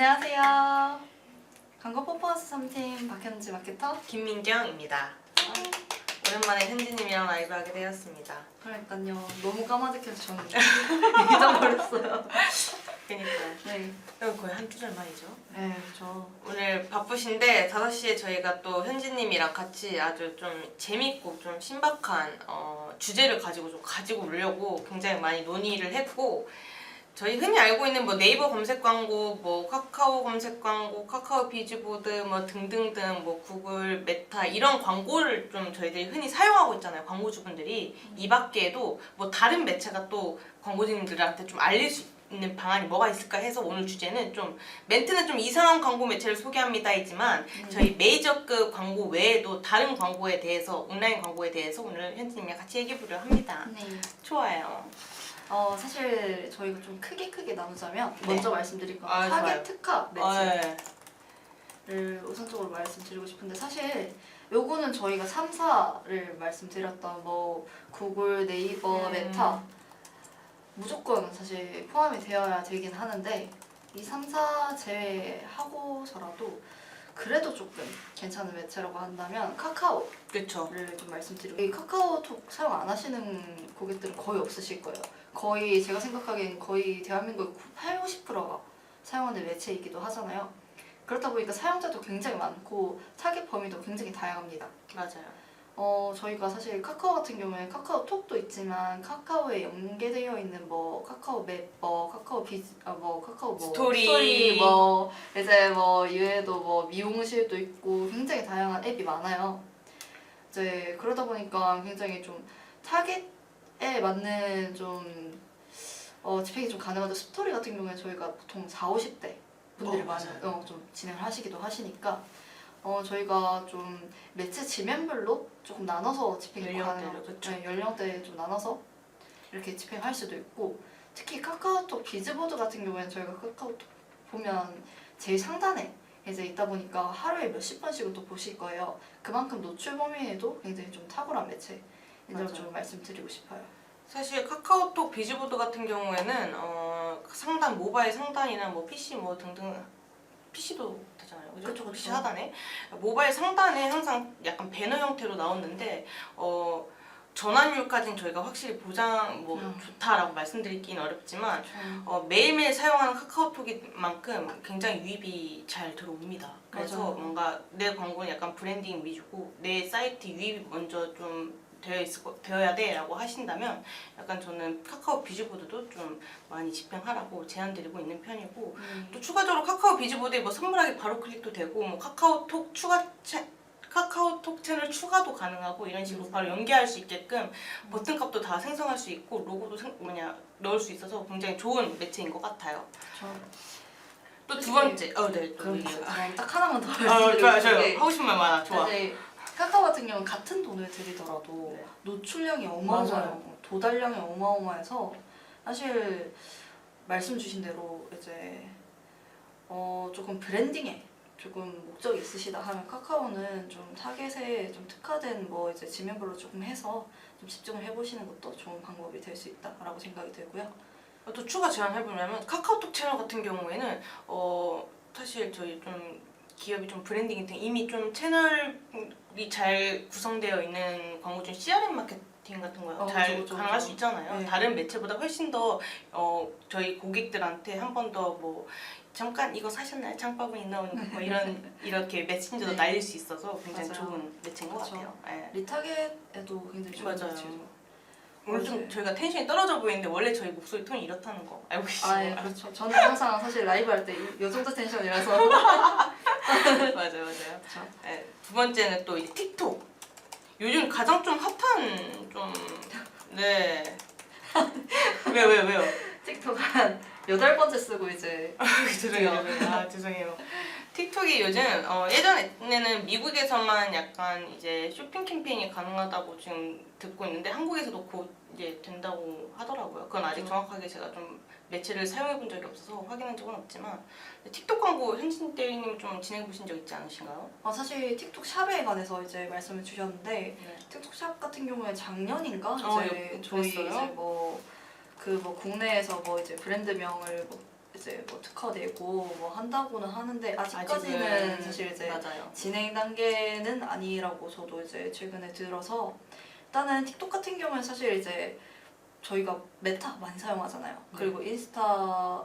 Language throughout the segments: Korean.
안녕하세요. 광고 퍼포먼스 3팀 박현지 마케터. 김민경입니다. 오랜만에 현지님이랑 라이브 하게 되었습니다. 그러니까요. 너무 까마득해서 저는 잊어버렸어요. 그니까 네. 이거 거의 한 두 달 만이죠. 네, 그렇죠. 오늘 바쁘신데 5시에 저희가 또 현지님이랑 같이 아주 좀 재밌고 좀 신박한 주제를 가지고 오려고 굉장히 많이 논의를 했고, 저희 흔히 알고 있는 뭐 네이버 검색 광고, 뭐 카카오 검색 광고, 카카오 비즈보드 뭐 등등등 뭐 구글, 메타 이런 광고를 좀 저희들이 흔히 사용하고 있잖아요. 광고주분들이. 이 밖에도 뭐 다른 매체가 또 광고주님들한테 좀 알릴 수 있는 방안이 뭐가 있을까 해서 오늘 주제는 좀 멘트는 좀 이상한 광고 매체를 소개합니다이지만 저희 메이저급 광고 외에도 다른 광고에 대해서, 온라인 광고에 대해서 오늘 현지님이랑 같이 얘기해보려 합니다. 네. 좋아요. 사실 저희가 좀 크게 나누자면 네. 먼저 말씀드릴 건 타겟 좋아요. 특화 네. 매체를 우선적으로 말씀드리고 싶은데, 사실 요거는 저희가 3사를 말씀드렸던 뭐 구글, 네이버, 메타 무조건 사실 포함이 되어야 되긴 하는데, 이 3사 제외하고서라도 그래도 조금 괜찮은 매체라고 한다면 카카오를 그쵸. 좀 말씀드리고, 이 카카오톡 사용 안 하시는 고객들은 거의 없으실 거예요. 거의 제가 생각하기엔 거의 대한민국의 80~50%가 사용하는 매체이기도 하잖아요. 그렇다 보니까 사용자도 굉장히 많고 타겟 범위도 굉장히 다양합니다. 맞아요. 저희가 사실 카카오 같은 경우에 카카오톡도 있지만 카카오에 연계되어 있는 뭐 카카오맵, 뭐 카카오 비즈, 카카오 뭐 스토리. 뭐 이제 뭐 이외에도 뭐 미용실도 있고 굉장히 다양한 앱이 많아요. 이제 그러다 보니까 굉장히 좀 타겟에 맞는 좀 집행이 좀 가능하죠. 스토리 같은 경우에 저희가 보통 40~50대 분들이 많이 좀 진행을 하시기도 하시니까 저희가 좀 매체 지면별로 조금 나눠서 집행이 가능해요. 네, 연령대에 좀 나눠서 이렇게 집행할 수도 있고, 특히 카카오톡 비즈보드 같은 경우에는 저희가 카카오톡 보면 제일 상단에 이제 있다 보니까 하루에 몇십 번씩은 또 보실 거예요. 그만큼 노출 범위에도 굉장히 좀 탁월한 매체인 걸 좀 말씀드리고 싶어요. 사실 카카오톡 비즈보드 같은 경우에는 상단, 모바일 상단이나 뭐 PC 뭐 등등, PC도 되잖아요. 그죠? 그쵸. PC 하단에 모바일 상단에 항상 약간 배너 형태로 나오는데 전환율까지는 저희가 확실히 보장 좋다라고 말씀드리기는 어렵지만 매일매일 사용하는 카카오톡만큼 굉장히 유입이 잘 들어옵니다. 그래서 맞아요. 뭔가 내 광고는 약간 브랜딩 위주고 내 사이트 유입이 먼저 좀 되어야 돼 라고 하신다면 약간 저는 카카오 비즈보드도 좀 많이 집행하라고 제안드리고 있는 편이고, 또 추가적으로 카카오 비즈보드에 뭐 선물하기 바로 클릭도 되고, 뭐 카카오톡 채널 추가도 가능하고 이런 식으로 바로 연계할 수 있게끔 버튼값도 다 생성할 수 있고 로고도 넣을 수 있어서 굉장히 좋은 매체인 것 같아요. 또 두 번째, 네. 그럼 딱 하나만 더 좋아요. 하고 싶은 말 많아. 좋아. 사실 카카오 같은 경우는 같은 돈을 들이더라도 노출량이 어마어마해요. 도달량이 어마어마해서 사실 말씀 주신 대로 이제 조금 브랜딩에 조금 목적이 있으시다 하면 카카오는 좀 타겟에 좀 특화된 뭐 이제 지면별로 조금 해서 좀 집중을 해보시는 것도 좋은 방법이 될 수 있다라고 생각이 들고요. 또 추가 제안해보려면 카카오톡 채널 같은 경우에는 사실 저희 좀 기업이 좀 브랜딩이 이미 좀 채널이 잘 구성되어 있는 광고 중 CRM 마케팅 같은 거 잘 가능할 수 있잖아요. 네. 다른 매체보다 훨씬 더 저희 고객들한테 한 번 더 뭐 잠깐 이거 사셨나요? 장바구니 넣은 뭐 이렇게 메신저도 네. 날릴 수 있어서 굉장히 맞아요. 좋은 매체인 것 같아요. 네. 리타겟에도 굉장히 좋은 맞아요. 매체죠. 오늘 좀 저희가 텐션이 떨어져 보이는데 원래 저희 목소리 톤이 이렇다는 거 알고 계시죠? 예, 그렇죠. 저는 항상 사실 라이브 할 때 이 정도 텐션이라서. 맞아요. 네, 두 번째는 또 이제 틱톡. 요즘 가장 좀 핫한 네. 왜요? 틱톡 한 8번째 쓰고 이제. 죄송해요. 틱톡이 요즘 예전에는 미국에서만 약간 이제 쇼핑 캠페인이 가능하다고 지금 듣고 있는데 한국에서도 곧 이제 된다고 하더라고요. 그건 아직 정확하게 제가 좀 매체를 사용해 본 적이 없어서 확인한 적은 없지만, 틱톡 광고 현진 대리님 좀 진행해 보신 적 있지 않으신가요? 사실 틱톡 샵에 관해서 이제 말씀을 주셨는데, 네. 틱톡 샵 같은 경우에 작년인가 이제 저희 그랬어요? 이제 국내에서 뭐 이제 브랜드명을 이제 뭐 특화되고 뭐 한다고는 하는데 아직까지는 아직은 사실 이제 맞아요. 진행 단계는 아니라고 저도 이제 최근에 들어서 일단은 틱톡 같은 경우는 사실 이제 저희가 메타 많이 사용하잖아요. 그리고 인스타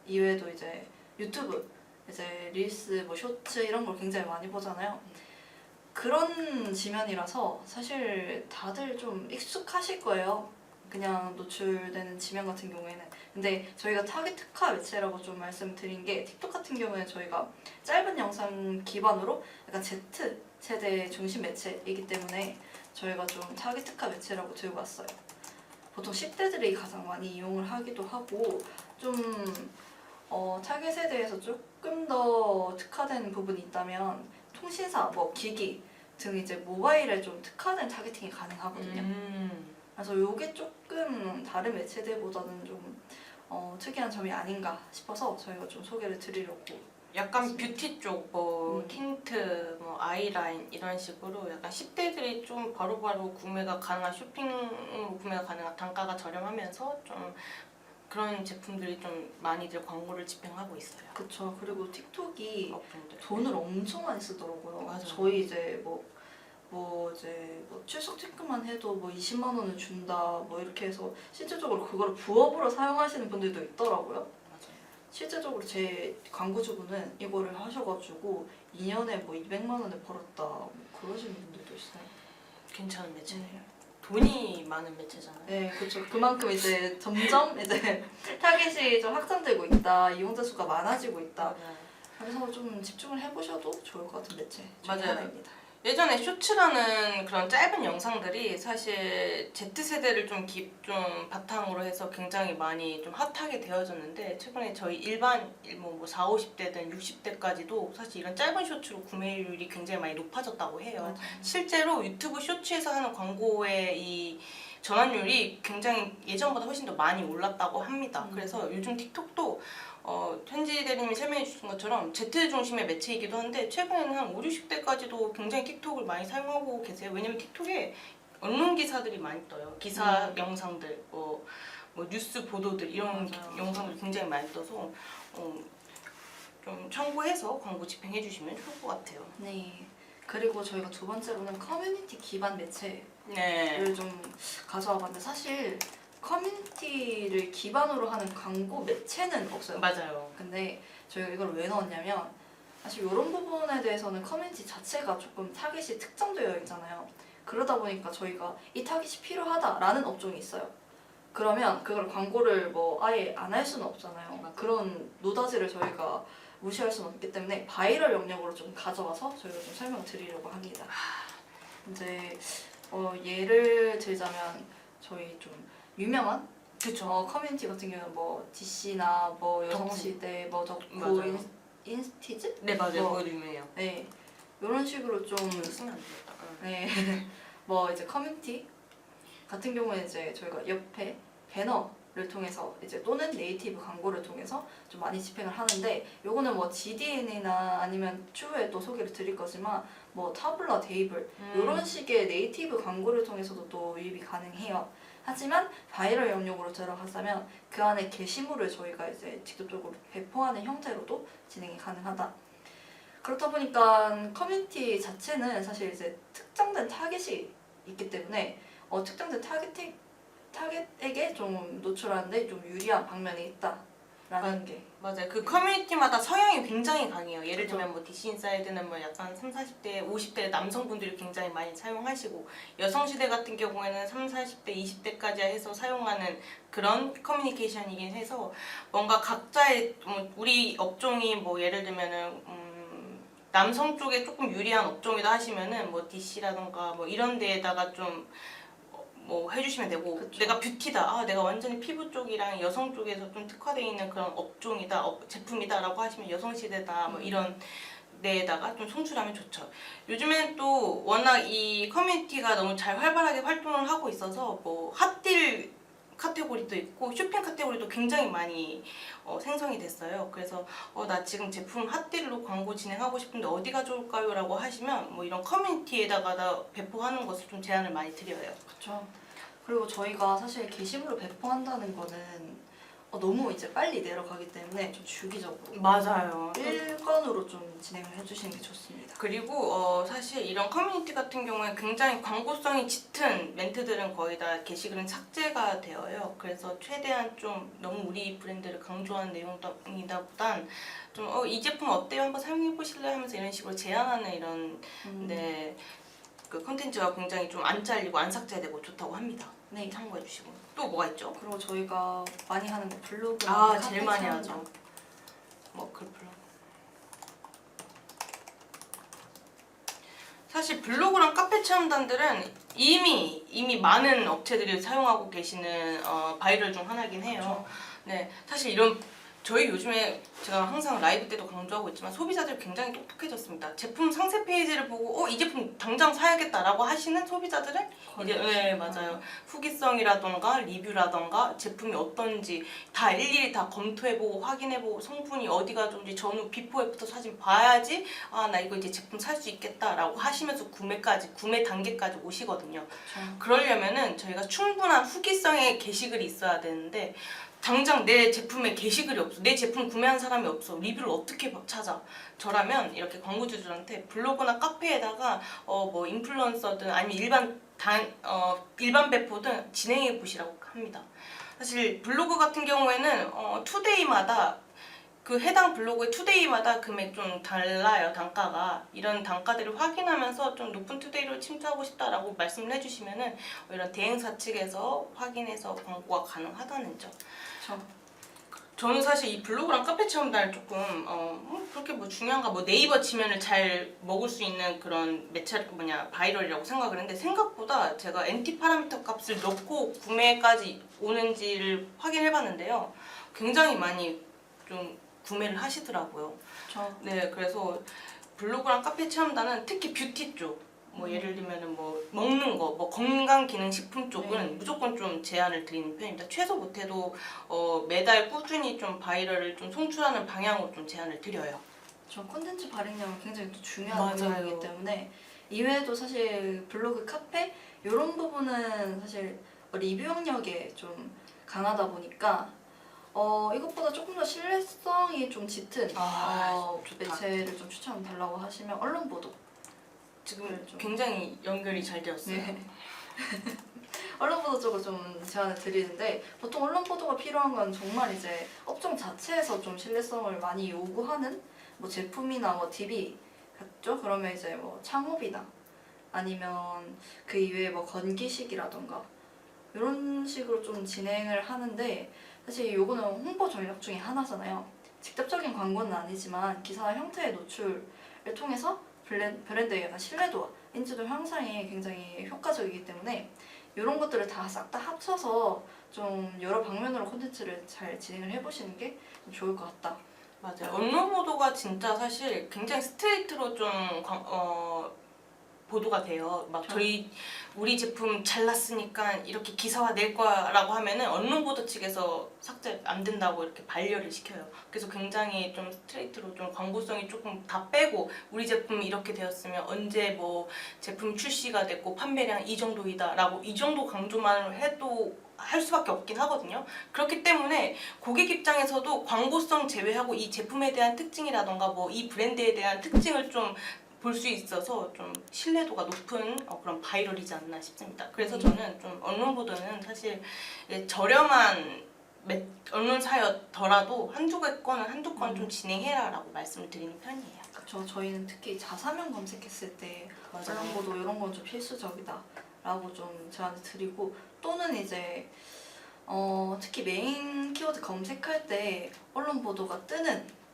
이외에도 이제 유튜브 이제 릴스 뭐 쇼츠 이런 걸 굉장히 많이 보잖아요. 그런 지면이라서 사실 다들 좀 익숙하실 거예요. 그냥 노출되는 지면 같은 경우에는. 근데 저희가 타겟 특화 매체라고 좀 말씀드린 게 틱톡 같은 경우에는 저희가 짧은 영상 기반으로 약간 Z 세대 중심 매체이기 때문에 저희가 좀 타겟 특화 매체라고 들고 왔어요. 보통 10대들이 가장 많이 이용을 하기도 하고 좀 타겟 세대에서 조금 더 특화된 부분이 있다면 통신사, 뭐 기기 등 이제 모바일에 좀 특화된 타겟팅이 가능하거든요. 그래서 이게 조금 다른 매체들보다는 좀 특이한 점이 아닌가 싶어서 저희가 좀 소개를 드리려고. 약간 뷰티 쪽, 뭐 음. 틴트, 뭐 아이라인 이런 식으로 약간 10대들이 좀 바로바로 구매가 가능한 쇼핑으로 구매가 가능한 단가가 저렴하면서 좀 그런 제품들이 좀 많이들 광고를 집행하고 있어요. 그쵸. 그리고 틱톡이 업종들. 돈을 엄청 많이 쓰더라고요. 맞아요. 저희 이제 뭐 출석 체크만 해도 뭐 20만 원을 준다 뭐 이렇게 해서 실질적으로 그거를 부업으로 사용하시는 분들도 있더라고요. 맞아요. 실제적으로 제 광고주분은 이거를 하셔가지고 2년에 뭐 200만 원을 벌었다 뭐 그러시는 분들도 있어요. 괜찮은 매체. 네, 돈이 많은 매체잖아요. 네, 그렇죠. 그만큼 이제 점점 이제 타겟이 좀 확장되고 있다, 이용자 수가 많아지고 있다. 맞아요. 그래서 좀 집중을 해보셔도 좋을 것 같은 매체 중에 맞아요. 하나입니다. 예전에 쇼츠라는 그런 짧은 영상들이 사실 Z세대를 좀 바탕으로 해서 굉장히 많이 좀 핫하게 되어졌는데 최근에 저희 일반 뭐 4, 50대든 60대까지도 사실 이런 짧은 쇼츠로 구매율이 굉장히 많이 높아졌다고 해요. 맞아요. 실제로 유튜브 쇼츠에서 하는 광고의 이 전환율이 굉장히 예전보다 훨씬 더 많이 올랐다고 합니다. 그래서 요즘 틱톡도 현지 대리님이 설명해 주신 것처럼 Z 중심의 매체이기도 한데 최근에는 한 5, 60대까지도 굉장히 틱톡을 많이 사용하고 계세요. 왜냐면 틱톡에 언론 기사들이 많이 떠요. 기사 영상들, 뭐 뉴스 보도들 이런 맞아요. 영상들이 굉장히 많이 떠서 좀 참고해서 광고 집행해 주시면 좋을 것 같아요. 네. 그리고 저희가 두 번째로는 커뮤니티 기반 매체를 네. 좀 가져와 봤는데 사실 커뮤니티를 기반으로 하는 광고 매체는 없어요. 맞아요. 근데 저희가 이걸 왜 넣었냐면 사실 이런 부분에 대해서는 커뮤니티 자체가 조금 타겟이 특정되어 있잖아요. 그러다 보니까 저희가 이 타겟이 필요하다라는 업종이 있어요. 그러면 그걸 광고를 뭐 아예 안 할 수는 없잖아요. 맞아요. 그런 노다지를 저희가 무시할 수는 없기 때문에 바이럴 영역으로 좀 가져와서 저희가 좀 설명을 드리려고 합니다. 이제 예를 들자면 저희 좀 유명한 그쵸. 커뮤니티 같은 경우는 뭐 DC나 뭐 여성시대, 뭐 덕후, 맞아요. 인스티즈? 네 맞아요. 뭐, 그거 유명해요. 네 이런 식으로 좀 쓰면 안 되겠다. 네. 뭐 이제 커뮤니티 같은 경우는 이제 저희가 옆에 배너를 통해서 이제 또는 네이티브 광고를 통해서 좀 많이 집행을 하는데 요거는 뭐 GDN이나 아니면 추후에 또 소개를 드릴 거지만 뭐 타블라, 데이블 이런 식의 네이티브 광고를 통해서도 또 유입이 가능해요. 하지만 바이럴 영역으로 들어가자면 그 안에 게시물을 저희가 이제 직접적으로 배포하는 형태로도 진행이 가능하다. 그렇다 보니까 커뮤니티 자체는 사실 이제 특정된 타겟이 있기 때문에 특정된 타겟에게 좀 노출하는데 좀 유리한 방면이 있다라는 게 맞아요. 그 커뮤니티마다 성향이 굉장히 강해요. 예를 그쵸. 들면 뭐 DC 인사이드는 뭐 약간 3, 40대, 50대 남성분들이 굉장히 많이 사용하시고 여성시대 같은 경우에는 3, 40대, 20대까지 해서 사용하는 그런 커뮤니케이션이긴 해서 뭔가 각자의 우리 업종이 뭐 예를 들면은 남성 쪽에 조금 유리한 업종이다 하시면은 뭐 DC라던가 뭐 이런 데에다가 좀 뭐 해주시면 되고 그쵸. 내가 뷰티다 내가 완전히 피부 쪽이랑 여성 쪽에서 좀 특화되어 있는 그런 업종이다 제품이다 라고 하시면 여성시대다 뭐 이런 데에다가 좀 송출하면 좋죠. 요즘엔 또 워낙 이 커뮤니티가 너무 잘 활발하게 활동을 하고 있어서 뭐 핫딜 카테고리도 있고 쇼핑 카테고리도 굉장히 많이 생성이 됐어요. 그래서 나 지금 제품 핫딜로 광고 진행하고 싶은데 어디가 좋을까요? 라고 하시면 뭐 이런 커뮤니티에다가 배포하는 것을 좀 제안을 많이 드려요. 그렇죠. 그리고 저희가 사실 게시물을 배포한다는 거는 너무 이제 빨리 내려가기 때문에 좀 주기적으로 맞아요. 일건으로 좀 진행을 해주시는 게 좋습니다. 그리고 사실 이런 커뮤니티 같은 경우에 굉장히 광고성이 짙은 멘트들은 거의 다 게시글은 삭제가 되어요. 그래서 최대한 좀 너무 우리 브랜드를 강조하는 내용이다 보단 좀 이 제품 어때요? 한번 사용해 보실래요? 하면서 이런 식으로 제안하는 이런 네, 그 컨텐츠가 굉장히 좀 안 잘리고 안 삭제되고 좋다고 합니다. 네. 참고해 주시고. 또 뭐가 있죠? 그리고 저희가 많이 하는 거 블로그나 아, 카페 제일 많이 체험장. 하죠. 그 블로그. 사실 블로그랑 카페 체험단들은 이미 많은 업체들이 사용하고 계시는 바이럴 중 하나긴 해요. 그렇죠. 네, 사실 이런 저희 요즘에 제가 항상 라이브 때도 강조하고 있지만 소비자들이 굉장히 똑똑해졌습니다. 제품 상세 페이지를 보고 이 제품 당장 사야겠다라고 하시는 소비자들은 이제 네, 맞아요. 후기성이라던가 리뷰라던가 제품이 어떤지 다 일일이 다 검토해보고 확인해보고 성분이 어디가 좋은지 전후 비포 애프터 사진 봐야지 나 이거 이제 제품 살 수 있겠다라고 하시면서 구매 단계까지 오시거든요. 그렇죠. 그러려면은 저희가 충분한 후기성의 게시글이 있어야 되는데 당장 내 제품에 게시글이 없어. 내 제품 구매한 사람이 없어. 리뷰를 어떻게 찾아? 저라면 이렇게 광고주들한테 블로그나 카페에다가 뭐 인플루언서든 아니면 일반 배포든 진행해 보시라고 합니다. 사실 블로그 같은 경우에는 투데이마다 그 해당 블로그의 투데이마다 금액 좀 달라요, 단가가. 이런 단가들을 확인하면서 좀 높은 투데이로 침투하고 싶다라고 말씀을 해주시면은 이런 대행사 측에서 확인해서 광고가 가능하다는 점. 그렇죠. 저는 사실 이 블로그랑 카페 체험단을 조금 그렇게 뭐 중요한가, 뭐 네이버 치면을 잘 먹을 수 있는 그런 바이럴이라고 생각을 했는데 생각보다 제가 NT 파라미터 값을 넣고 구매까지 오는지를 확인해봤는데요. 굉장히 많이 좀 구매를 하시더라고요. 그렇죠. 네, 그래서 블로그랑 카페 체험단은 특히 뷰티 쪽, 뭐 예를 들면은 뭐 먹는 거, 뭐 건강 기능 식품 쪽은 무조건 좀 제안을 드리는 편입니다. 최소 못해도 매달 꾸준히 좀 바이럴을 좀 송출하는 방향으로 좀 제안을 드려요. 저 콘텐츠 발행량은 굉장히 또 중요한 맞아요. 부분이기 때문에 이외에도 사실 블로그, 카페 이런 부분은 사실 리뷰 영역에 좀 강하다 보니까 이것보다 조금 더 신뢰성이 좀 짙은 좋다. 매체를 좀 추천달라고 하시면 언론 보도. 지금 좀. 굉장히 연결이 잘 되었어요. 네. 언론 보도 쪽을 좀 제안을 드리는데 보통 언론 보도가 필요한 건 정말 이제 업종 자체에서 좀 신뢰성을 많이 요구하는 뭐 제품이나 뭐 DB 같죠? 그러면 이제 뭐 창업이나 아니면 그 이외에 뭐 건기식이라던가 이런 식으로 좀 진행을 하는데 사실 요거는 홍보 전략 중에 하나잖아요. 직접적인 광고는 아니지만 기사 형태의 노출을 통해서 브랜드의 약간 신뢰도와 인지도 향상에 굉장히 효과적이기 때문에 이런 것들을 다 싹 다 합쳐서 좀 여러 방면으로 콘텐츠를 잘 진행을 해보시는 게 좀 좋을 것 같다. 맞아요. 언론 보도가 진짜 사실 굉장히 스트레이트로 좀 보도가 돼요. 막 우리 제품 잘났으니까 이렇게 기사화 낼 거라고 하면은 언론 보도 측에서 삭제 안 된다고 이렇게 반려를 시켜요. 그래서 굉장히 좀 스트레이트로 좀 광고성이 조금 다 빼고 우리 제품이 이렇게 되었으면 언제 뭐 제품 출시가 됐고 판매량 이 정도이다라고 이 정도 강조만 해도 할 수밖에 없긴 하거든요. 그렇기 때문에 고객 입장에서도 광고성 제외하고 이 제품에 대한 특징이라던가 뭐 이 브랜드에 대한 특징을 좀 볼 수 있어서 좀 신뢰도가 높은 그런 바이럴이지 않나 싶습니다. 그래서 저는 좀 언론 보도는 사실 저렴한 언론사였더라도 한두 건 좀 진행해라라고 말씀을 드리는 편이에요. 그렇죠. 저희는 특히 자사명 검색했을 때 맞아요. 언론 보도 이런 건 좀 필수적이다라고 좀 제안을 드리고 또는 이제 특히 메인 키워드 검색할 때 언론 보도가 뜨는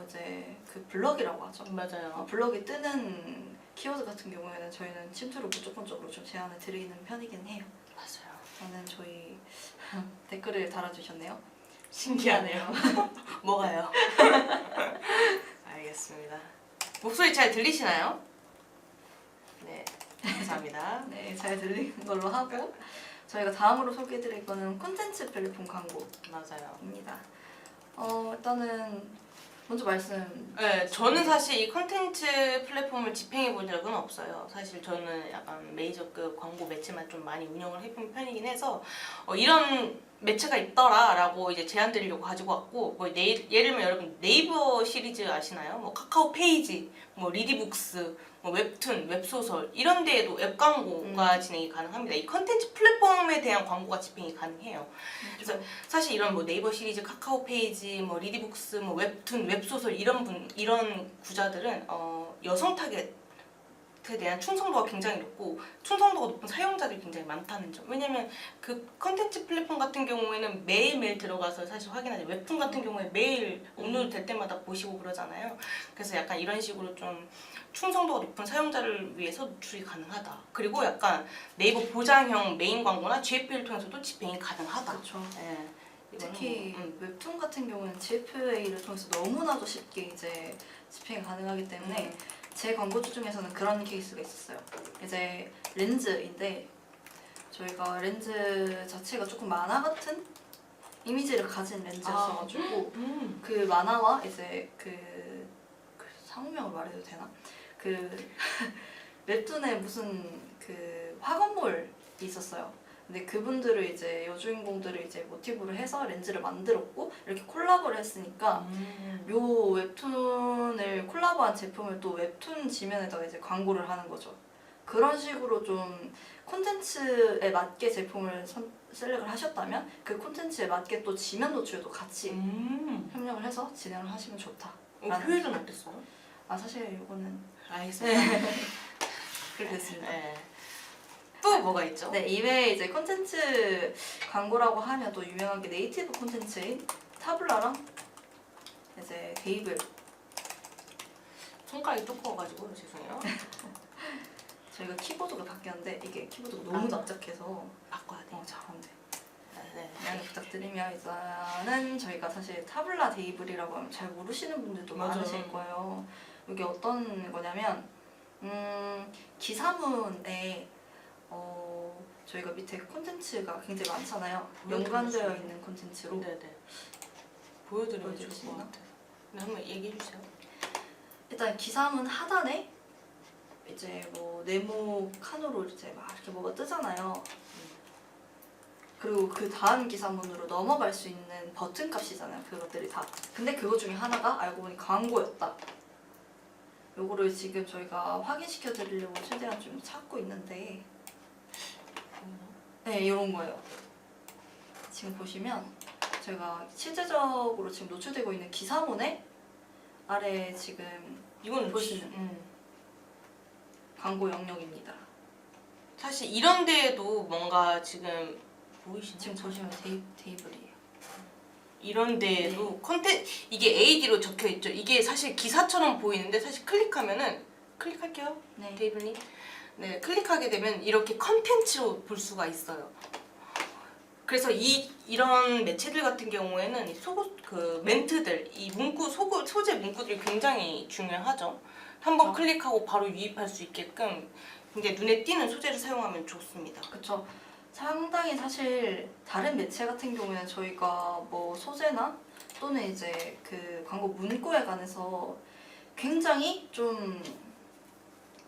이제 그 블럭이라고 하죠. 맞아요. 블럭이 뜨는 키워드 같은 경우에는 저희는 침투를 무조건적으로 좀 제안을 드리는 편이긴 해요. 맞아요. 저는 저희 댓글을 달아주셨네요. 신기하네요. 뭐가요? 알겠습니다. 목소리 잘 들리시나요? 네, 감사합니다. 네, 잘 들리는 걸로 하고 저희가 다음으로 소개해드릴 거는 콘텐츠 플랫폼 광고입니다. 맞아요. 일단은 먼저 말씀. 네, 저는 사실 이 컨텐츠 플랫폼을 집행해 본 적은 없어요. 사실 저는 약간 메이저급 광고 매체만 좀 많이 운영을 해본 편이긴 해서 이런 매체가 있더라라고 이제 제안 드리려고 가지고 왔고 뭐 예를 들면 여러분 네이버 시리즈 아시나요? 뭐 카카오 페이지, 뭐 리디북스, 뭐 웹툰, 웹소설 이런 데에도 웹 광고가 진행이 가능합니다. 이 컨텐츠 플랫폼에 대한 광고가 집행이 가능해요. 그래서 사실 이런 뭐 네이버 시리즈, 카카오 페이지, 뭐 리디북스, 뭐 웹툰, 웹소설 이런 구자들은 여성 타겟 에 대한 충성도가 굉장히 높고 충성도가 높은 사용자들이 굉장히 많다는 점. 왜냐면 그 컨텐츠 플랫폼 같은 경우에는 매일매일 들어가서 사실 확인하죠. 웹툰 같은 경우에 매일 업로드 될 때마다 보시고 그러잖아요. 그래서 약간 이런 식으로 좀 충성도가 높은 사용자를 위해서 노출이 가능하다. 그리고 약간 네이버 보장형 메인 광고나 GFA를 통해서도 집행이 가능하다. 그렇죠. 예. 특히 웹툰 같은 경우는 GFA를 통해서 너무나도 쉽게 이제 집행이 가능하기 때문에 제 광고주 중에서는 그런 케이스가 있었어요. 이제 렌즈인데 저희가 렌즈 자체가 조금 만화 같은 이미지를 가진 렌즈였어가지고 그 만화와 이제 그 상호명을 말해도 되나? 그 웹툰에 무슨 그 학원몰이 있었어요. 근데 그분들을 이제 여주인공들을 이제 모티브로 해서 렌즈를 만들었고 이렇게 콜라보를 했으니까 요 웹툰을 콜라보한 제품을 또 웹툰 지면에다가 이제 광고를 하는 거죠. 그런 식으로 좀 콘텐츠에 맞게 제품을 셀렉을 하셨다면 그 콘텐츠에 맞게 또 지면 노출도 같이 협력을 해서 진행을 하시면 좋다. 효율은 어땠어요? 아 사실 이거는 알겠습니다. 그렇게 됐습니다. 네. 또 뭐가 있죠? 네, 이외에 이제 콘텐츠 광고라고 하면 또 유명한 게 네이티브 콘텐츠인 타블라랑 이제 데이블. 손가락이 두꺼워가지고 죄송해요. 저희가 키보드가 바뀌었는데 이게 키보드가 너무 납작해서 바꿔야 돼. 잘안돼. 네. 양해 부탁드리며 일단은 저희가 사실 타블라 데이블이라고 하면 잘 모르시는 분들도 맞아요. 많으실 거예요. 이게 어떤 거냐면 기사문에 저희가 밑에 콘텐츠가 굉장히 많잖아요. 연관되어 있는 콘텐츠로. 네네. 보여드리면 좋을 보여줄 수 것 있나? 같아요. 네, 한번 얘기해 주세요. 일단 기사문 하단에 이제 뭐 네모 칸으로 이제 막 이렇게 뭐가 뜨잖아요. 그리고 그 다음 기사문으로 넘어갈 수 있는 버튼 값이잖아요. 그것들이 다. 근데 그것 중에 하나가 알고 보니 광고였다. 요거를 지금 저희가 확인시켜 드리려고 최대한 좀 찾고 있는데 네, 이런 거예요. 지금 보시면 제가 실제적으로 지금 노출되고 있는 기사문에 아래 지금 이건 보시는 광고 영역입니다. 사실 이런 데에도 뭔가 지금 보이시나요? 지금 보시면 테이블이에요. 이런 데에도 이게 AD로 적혀 있죠. 이게 사실 기사처럼 보이는데 사실 클릭하면은 클릭할게요. 네. 데이블님. 네, 클릭하게 되면 이렇게 컨텐츠로 볼 수가 있어요. 그래서 이런 매체들 같은 경우에는 그 멘트들, 이 소재 문구들이 굉장히 중요하죠. 한번 클릭하고 바로 유입할 수 있게끔 굉장히 눈에 띄는 소재를 사용하면 좋습니다. 그렇죠. 상당히 사실 다른 매체 같은 경우에는 저희가 뭐 소재나 또는 이제 그 광고 문구에 관해서 굉장히 좀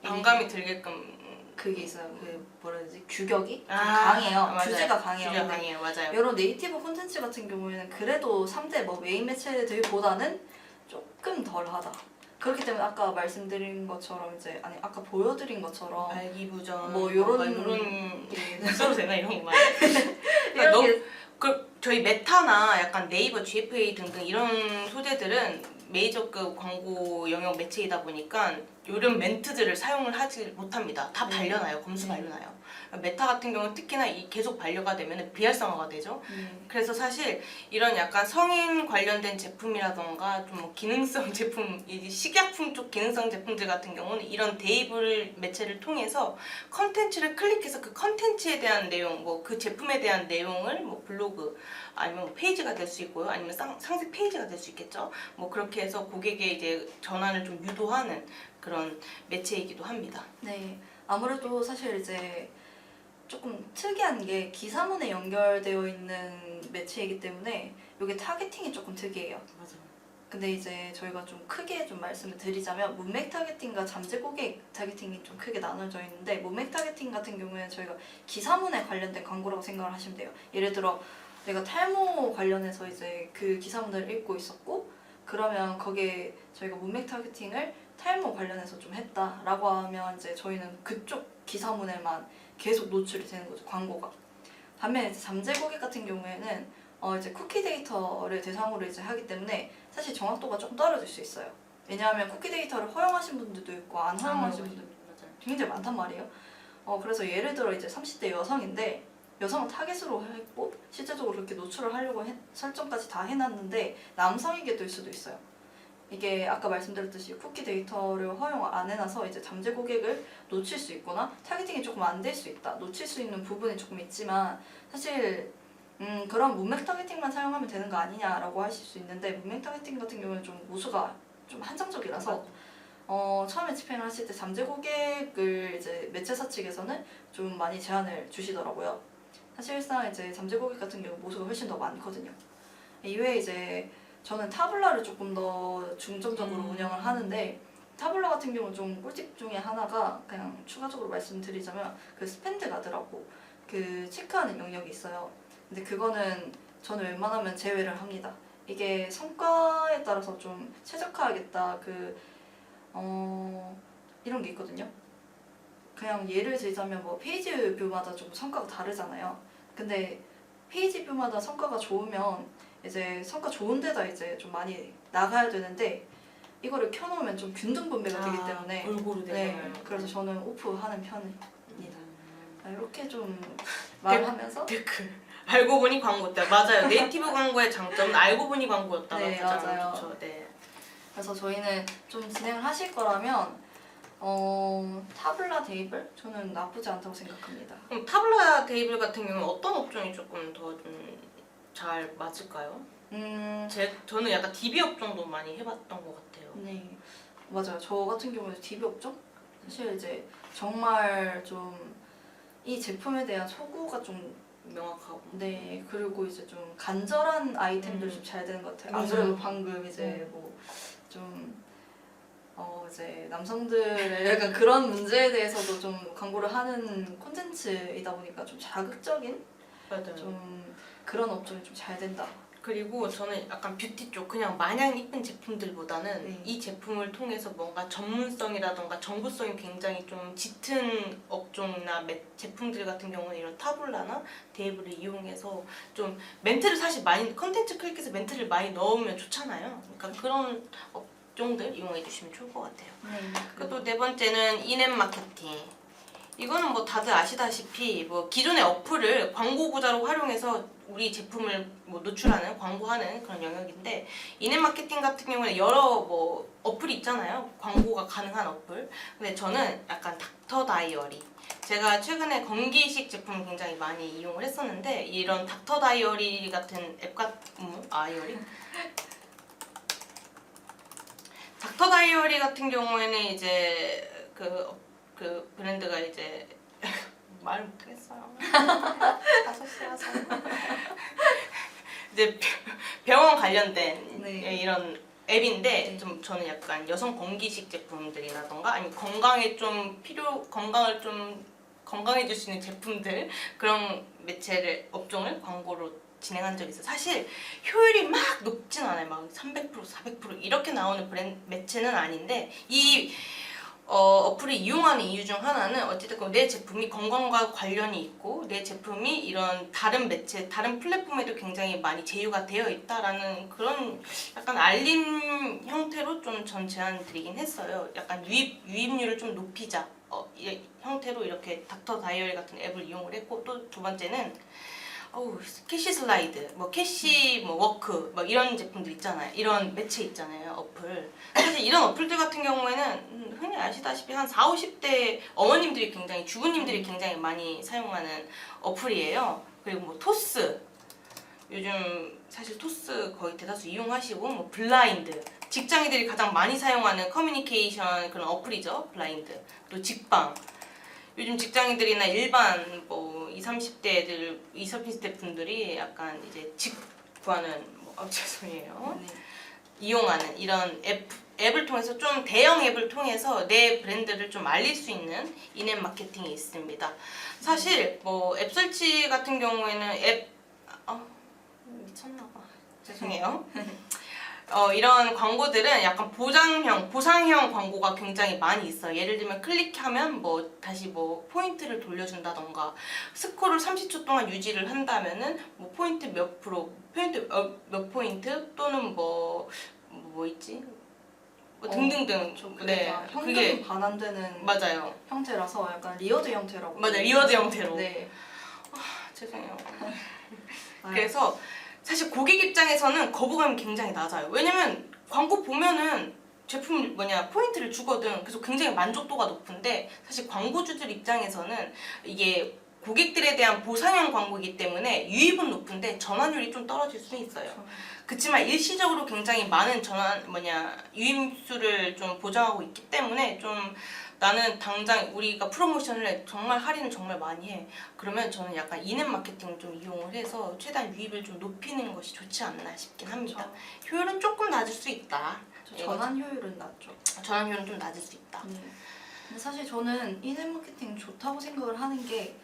반감이 들게끔 그게 있어요. 그 뭐라 해야 되지? 규격이 좀 아, 강해요. 맞아요. 규제가 강해요. 규제가 근데 강해요. 맞아요. 이런 네이티브 콘텐츠 같은 경우에는 그래도 3대 뭐 메인 매체들보다는 조금 덜하다. 그렇기 때문에 아까 말씀드린 것처럼 이제 아니 아까 보여드린 것처럼 발기부전 뭐 요런 써도 되나 이런 거 말. 이런 게 저희 메타나 약간 네이버 GFA 등등 이런 소재들은 메이저급 광고 영역 매체이다 보니까 이런 멘트들을 사용을 하지 못합니다. 다 발려나요. 검수 발려나요. 메타 같은 경우는 특히나 계속 반려가 되면 비활성화가 되죠. 그래서 사실 이런 약간 성인 관련된 제품이라던가 좀 뭐 기능성 제품, 이 식약품 쪽 기능성 제품들 같은 경우는 이런 데이블 매체를 통해서 컨텐츠를 클릭해서 그 컨텐츠에 대한 내용, 뭐 그 제품에 대한 내용을 뭐 블로그 아니면 뭐 페이지가 될 수 있고요. 아니면 상세 페이지가 될 수 있겠죠. 뭐 그렇게 해서 고객의 이제 전환을 좀 유도하는 그런 매체이기도 합니다. 네, 아무래도 사실 이제 조금 특이한 게 기사문에 연결되어 있는 매체이기 때문에 이게 타겟팅이 조금 특이해요. 맞아요. 근데 이제 저희가 좀 크게 좀 말씀을 드리자면 문맥 타겟팅과 잠재 고객 타겟팅이 좀 크게 나눠져 있는데 문맥 타겟팅 같은 경우에는 저희가 기사문에 관련된 광고라고 생각을 하시면 돼요. 예를 들어 내가 탈모 관련해서 이제 그 기사문을 읽고 있었고 그러면 거기에 저희가 문맥 타겟팅을 탈모 관련해서 좀 했다라고 하면 이제 저희는 그쪽 기사문에만 계속 노출이 되는 거죠, 광고가. 반면에 이제 잠재 고객 같은 경우에는 이제 쿠키 데이터를 대상으로 이제 하기 때문에 사실 정확도가 좀 떨어질 수 있어요. 왜냐하면 쿠키 데이터를 허용하신 분들도 있고 안 허용하신 분들도 굉장히 많단 말이에요. 그래서 예를 들어 이제 30대 여성인데 여성을 타겟으로 했고 실제적으로 그렇게 노출을 하려고 설정까지 다 해놨는데 남성에게 될 수도 있어요. 이게 아까 말씀드렸듯이 쿠키 데이터를 허용 안 해놔서 이제 잠재 고객을 놓칠 수 있거나 타겟팅이 조금 안 될 수 있다. 놓칠 수 있는 부분이 조금 있지만 사실 그런 문맥 타겟팅만 사용하면 되는 거 아니냐라고 하실 수 있는데 문맥 타겟팅 같은 경우는 좀 모수가 좀 한정적이라서 처음에 집행을 하실 때 잠재 고객을 이제 매체사 측에서는 좀 많이 제한을 주시더라고요. 사실상 이제 잠재 고객 같은 경우 모수가 훨씬 더 많거든요. 이외에 이제 저는 타블라를 조금 더 중점적으로 운영을 하는데 타블라 같은 경우는 좀 꿀팁 중에 하나가 그냥 추가적으로 말씀드리자면 그 스펜드 가드라고 그 체크하는 영역이 있어요. 근데 그거는 저는 웬만하면 제외를 합니다. 이게 성과에 따라서 좀 최적화하겠다 이런 게 있거든요. 그냥 예를 들자면 뭐 페이지 뷰마다 좀 성과가 다르잖아요. 근데 페이지 뷰마다 성과가 좋으면 이제 성과 좋은 데다 이제 좀 많이 나가야 되는데 이거를 켜놓으면 좀 균등 분배가 되기 때문에 골고루 되잖아요. 그래서 저는 오프하는 편입니다. 이렇게 좀 말하면서 댓글 알고 보니 광고였다. 맞아요. 네이티브 광고의 장점은 알고 보니 광고였다가 네, 가장 맞아요. 좋죠. 네. 그래서 저희는 좀 진행을 하실 거라면 타블라 데이블 저는 나쁘지 않다고 생각합니다. 그럼 타블라 데이블 같은 경우는 어떤 업종이 조금 더 좀 잘 맞을까요? 저는 약간 DB 업종도 많이 해봤던 것 같아요. 네, 맞아요. 저 같은 경우는 DB 업종 사실 이제 정말 좀 이 제품에 대한 소구가 좀 명확하고. 네, 그리고 이제 좀 간절한 아이템들 좀 잘 되는 것 같아요. 안 맞아요. 그래도 방금 이제 뭐 좀 이제 남성들의 약간 그런 문제에 대해서도 좀 광고를 하는 콘텐츠이다 보니까 좀 자극적인 맞아요. 좀 그런 업종이 좀 잘 된다. 그리고 저는 약간 뷰티 쪽 그냥 마냥 이쁜 제품들보다는 네. 이 제품을 통해서 뭔가 전문성이라던가 정보성이 굉장히 좀 짙은 업종이나 제품들 같은 경우는 이런 타블라나 데이블을 이용해서 좀 멘트를 사실 많이 컨텐츠 클릭해서 멘트를 많이 넣으면 좋잖아요. 그러니까 그런 업종들 이용해 주시면 좋을 것 같아요. 그리고 또 네 번째는 인앱 마케팅. 이거는 뭐 다들 아시다시피 뭐 기존의 어플을 광고 구자로 활용해서 우리 제품을 뭐 노출하는 광고하는 그런 영역인데 인앱 마케팅 같은 경우는 여러 뭐 어플이 있잖아요. 광고가 가능한 어플. 근데 저는 약간 닥터 다이어리. 제가 최근에 건기식 제품을 굉장히 많이 이용을 했었는데 이런 닥터 다이어리 같은 앱 다이어리? 닥터 다이어리 같은 경우에는 이제 그 브랜드가 이제 말 못하겠어요. 5시라서 이제 병원 관련된 네. 이런 앱인데 네. 좀 저는 약간 여성 건기식 제품들이라던가 아니 건강을 좀 건강해줄 수 있는 제품들 그런 업종을 광고로 진행한 적이 있어요. 사실 효율이 막 높진 않아요. 막 300%, 400% 이렇게 나오는 매체는 아닌데 이 어플을 이용하는 이유 중 하나는 어쨌든 내 제품이 건강과 관련이 있고 내 제품이 이런 다른 매체, 다른 플랫폼에도 굉장히 많이 제휴가 되어 있다라는 그런 약간 알림 형태로 좀 전 제안 드리긴 했어요. 약간 유입률을 좀 높이자 이 형태로 이렇게 닥터 다이어리 같은 앱을 이용을 했고 또 두 번째는 캐시 슬라이드, 뭐 캐시 뭐 워크, 뭐 이런 제품들 있잖아요. 이런 매체 있잖아요, 어플. 사실 이런 어플들 같은 경우에는 흔히 아시다시피 한 40, 50대 어머님들이 굉장히 주부님들이 굉장히 많이 사용하는 어플이에요. 그리고 뭐 토스, 요즘 사실 토스 거의 대다수 이용하시고 뭐 블라인드, 직장인들이 가장 많이 사용하는 커뮤니케이션 그런 어플이죠, 블라인드. 또 직방. 요즘 직장인들이나 일반 뭐 20, 30대 30대 분들이 약간 이제 직 구하는 죄송해요. 네. 이용하는 이런 앱을 통해서 좀 대형 앱을 통해서 내 브랜드를 좀 알릴 수 있는 인앱 마케팅이 있습니다. 사실 뭐 앱 설치 같은 경우에는 죄송해요. 이런 광고들은 약간 보상형 광고가 굉장히 많이 있어요. 예를 들면 클릭하면 뭐 다시 뭐 포인트를 돌려준다던가, 스크롤을 30초 동안 유지를 한다면은 뭐 포인트 몇 프로, 몇 포인트 또는 뭐 있지? 뭐 등등등. 좀 네, 현금 그게 반환되는 맞아요. 형태라서 약간 리워드 형태라고. 맞아요. 리워드 형태로. 네. 죄송해요. 아, 그래서 사실 고객 입장에서는 거부감이 굉장히 낮아요. 왜냐면 광고 보면은 제품 포인트를 주거든. 그래서 굉장히 만족도가 높은데, 사실 광고주들 입장에서는 이게 고객들에 대한 보상형 광고이기 때문에 유입은 높은데 전환율이 좀 떨어질 수는 있어요. 그렇지만 일시적으로 굉장히 많은 유입수를 좀 보장하고 있기 때문에 좀 나는 당장 우리가 프로모션을 해, 정말 할인을 정말 많이 해. 그러면 저는 약간 인앱 마케팅을 좀 이용을 해서 최대한 유입을 좀 높이는 것이 좋지 않나 싶긴 합니다. 효율은 조금 낮을 수 있다. 전환 효율은 낮죠. 전환율은 좀 낮을 수 있다. 근데 사실 저는 인앱 마케팅 좋다고 생각을 하는 게,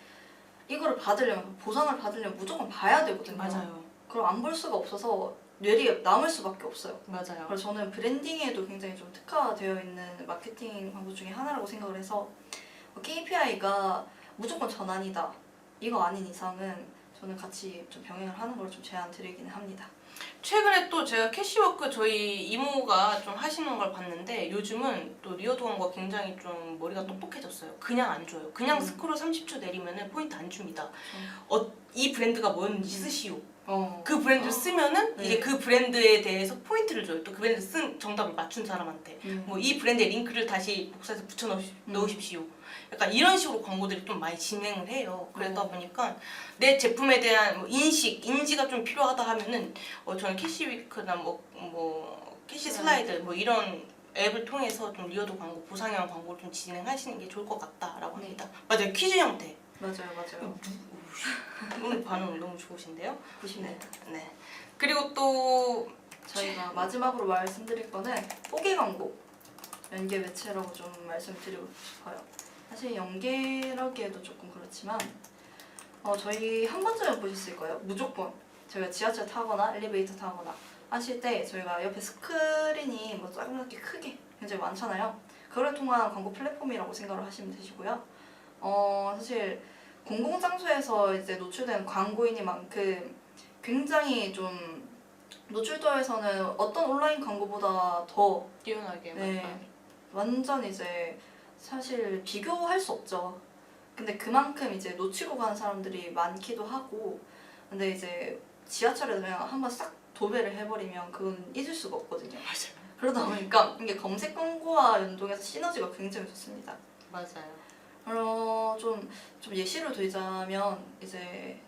이거를 받으려면, 보상을 받으려면 무조건 봐야 되거든요. 맞아요. 그럼 안 볼 수가 없어서 뇌리에 남을 수밖에 없어요. 맞아요. 그래서 저는 브랜딩에도 굉장히 좀 특화되어 있는 마케팅 광고 중에 하나라고 생각을 해서, KPI가 무조건 전환이다, 이거 아닌 이상은 저는 같이 좀 병행을 하는 걸 좀 제안 드리기는 합니다. 최근에 또 제가 캐시워크 저희 이모가 좀 하시는 걸 봤는데, 요즘은 또 리어드 광고가 굉장히 좀 머리가 똑똑해졌어요. 그냥 안 줘요. 그냥 스크롤 30초 내리면은 포인트 안 줍니다. 이 브랜드가 뭐였는지 쓰시오. 그 브랜드를 쓰면은 네. 이제 그 브랜드에 대해서 포인트를 줘요. 또 그 브랜드 쓴 정답을 맞춘 사람한테 뭐 이 브랜드의 링크를 다시 복사해서 붙여 넣으십시오. 약간 이런 식으로 광고들이 좀 많이 진행을 해요. 그러다 보니까 내 제품에 대한 인지가 좀 필요하다 하면은 저는 캐시위크나 캐시 슬라이드 뭐 이런 앱을 통해서 좀 리어드 광고, 보상형 광고를 좀 진행하시는 게 좋을 것 같다라고 합니다. 맞아요. 퀴즈 형태. 맞아요. 오늘 반응 너무 좋으신데요? 90년. 네. 그리고 또 저희가 마지막으로 말씀드릴 거는 뽀개 광고, 연계 매체라고 좀 말씀드리고 싶어요. 사실 연계라기에도 조금 그렇지만 저희 한 번쯤은 보셨을 거예요. 무조건 저희가 지하철 타거나 엘리베이터 타거나 하실 때 저희가 옆에 스크린이 뭐 작게 크게 굉장히 많잖아요. 그걸 통한 광고 플랫폼이라고 생각을 하시면 되시고요. 사실 공공장소에서 이제 노출된 광고이니만큼 굉장히 좀 노출도에서는 어떤 온라인 광고보다 더 뛰어나게 완전 이제 사실 비교할 수 없죠. 근데 그만큼 이제 놓치고 가는 사람들이 많기도 하고, 근데 이제 지하철에서 그냥 한번 싹 도배를 해버리면 그건 잊을 수가 없거든요. 맞아요. 그러다 보니까 이게 검색 광고와 연동해서 시너지가 굉장히 좋습니다. 맞아요. 좀 예시를 들자면 이제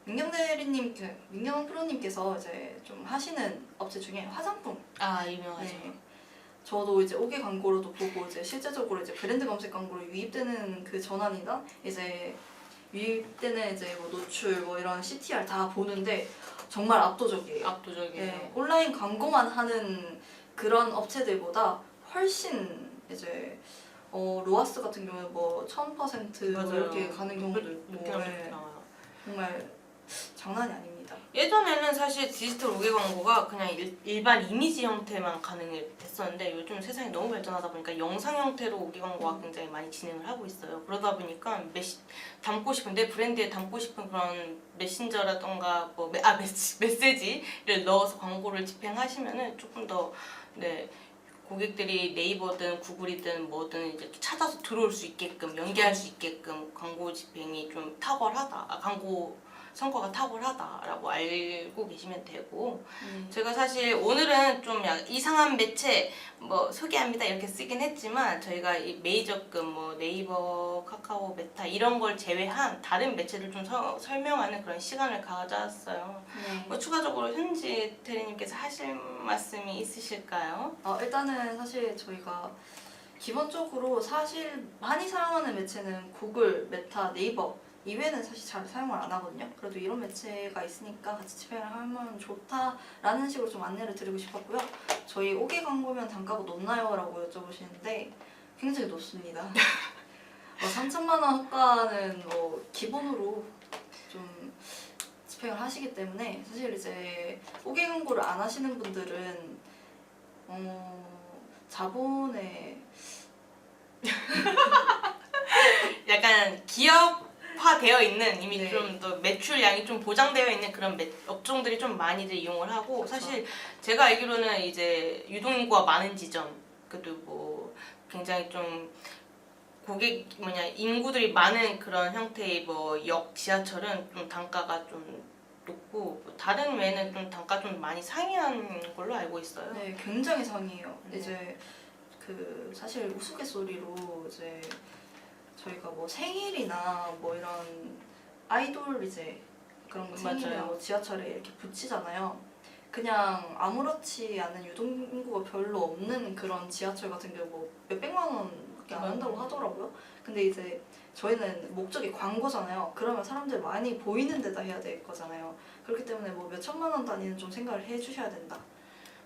민경 프로님께서 이제 좀 하시는 업체 중에 화장품. 유명하죠. 네. 저도 이제 오개 광고로도 보고 이제 실제적으로 이제 브랜드 검색 광고로 유입되는 그 전환이나 이제 유입되는 이제 뭐 노출 뭐 이런 CTR 다 보는데 정말 압도적이에요. 압도적이에요. 네, 온라인 광고만 하는 그런 업체들보다 훨씬 이제 로아스 같은 경우는 뭐 1000% 뭐 이렇게 가는 경우도 있고, 네. 나와요. 정말 장난이 아닙니다. 예전에는 사실 디지털 오개 광고가 그냥 일반 이미지 형태만 가능했었는데, 요즘 세상이 너무 발전하다 보니까 영상 형태로 오개 광고가 굉장히 많이 진행을 하고 있어요. 그러다 보니까 담고 싶은 내 브랜드에 담고 싶은 그런 메신저라던가 메시지를 넣어서 광고를 집행하시면은 조금 더 고객들이 네이버든 구글이든 뭐든 이제 찾아서 들어올 수 있게끔, 연계할 수 있게끔 광고 집행이 좀 광고 성과가 탁월하다라고 알고 계시면 되고, 제가 사실 오늘은 좀 이상한 매체 소개합니다 이렇게 쓰긴 했지만, 저희가 이 메이저급 네이버, 카카오, 메타 이런 걸 제외한 다른 매체를 좀 설명하는 그런 시간을 가졌어요. 추가적으로 현지 대리님께서 하실 말씀이 있으실까요? 일단은 사실 저희가 기본적으로 사실 많이 사용하는 매체는 구글, 메타, 네이버 이외에는 사실 잘 사용을 안 하거든요. 그래도 이런 매체가 있으니까 같이 집행을 하면 좋다라는 식으로 좀 안내를 드리고 싶었고요. 저희 오개 광고면 단가가 높나요? 라고 여쭤보시는데 굉장히 높습니다. 3천만 원 호가는 기본으로 좀 집행을 하시기 때문에 사실 이제 5개 공고를 안 하시는 분들은 자본에 약간 기업화되어 있는 이미 네. 좀 더 매출량이 좀 보장되어 있는 그런 업종들이 좀 많이들 이용을 하고 그쵸. 사실 제가 알기로는 이제 유동인구가 많은 지점 그리고 뭐 굉장히 좀 인구들이 많은 그런 형태의 뭐 역 지하철은 좀 단가가 좀 높고 뭐 다른 외에는 좀 단가 좀 많이 상이한 걸로 알고 있어요. 네, 굉장히 상이에요. 네. 이제 그 사실 우스갯소리로 이제 저희가 뭐 생일이나 뭐 이런 아이돌 이제 그런 거 생일이나 맞아요. 뭐 지하철에 이렇게 붙이잖아요. 그냥 아무렇지 않은 유동인구가 별로 없는 그런 지하철 같은 경우 뭐 몇백만 원밖에 안 한다고 하더라고요. 근데 이제 저희는 목적이 광고잖아요. 그러면 사람들 많이 보이는 데다 해야 될 거잖아요. 그렇기 때문에 뭐 몇 천만 원 단위는 좀 생각을 해주셔야 된다.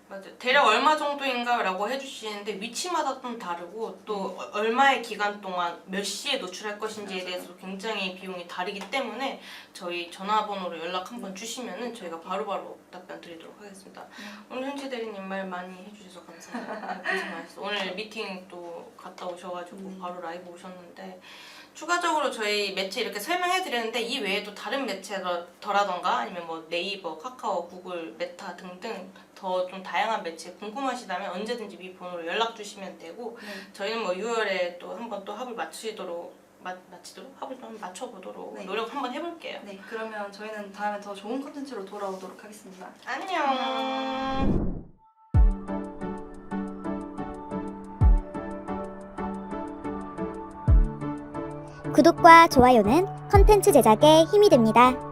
맞아요. 대략 얼마 정도인가라고 해주시는데 위치마다 좀 다르고 또 얼마의 기간 동안 몇 시에 노출할 것인지에 대해서 굉장히 비용이 다르기 때문에 저희 전화번호로 연락 한번 주시면은 저희가 바로바로 답변 드리도록 하겠습니다. 오늘 현지 대리님 말 많이 해주셔서 감사합니다. 고생 많으셨어요. 오늘 미팅 또 갔다 오셔가지고 바로 라이브 오셨는데 추가적으로 저희 매체 이렇게 설명해 드렸는데 이 외에도 다른 매체더라던가 아니면 뭐 네이버, 카카오, 구글, 메타 등등 더 좀 다양한 매체 궁금하시다면 언제든지 위 번호로 연락 주시면 되고 저희는 뭐 6월에 또 한번 또 합을 마치도록 합을 좀 맞춰보도록 네. 노력 한번 해볼게요. 네, 그러면 저희는 다음에 더 좋은 콘텐츠로 돌아오도록 하겠습니다. 안녕. 구독과 좋아요는 컨텐츠 제작에 힘이 됩니다.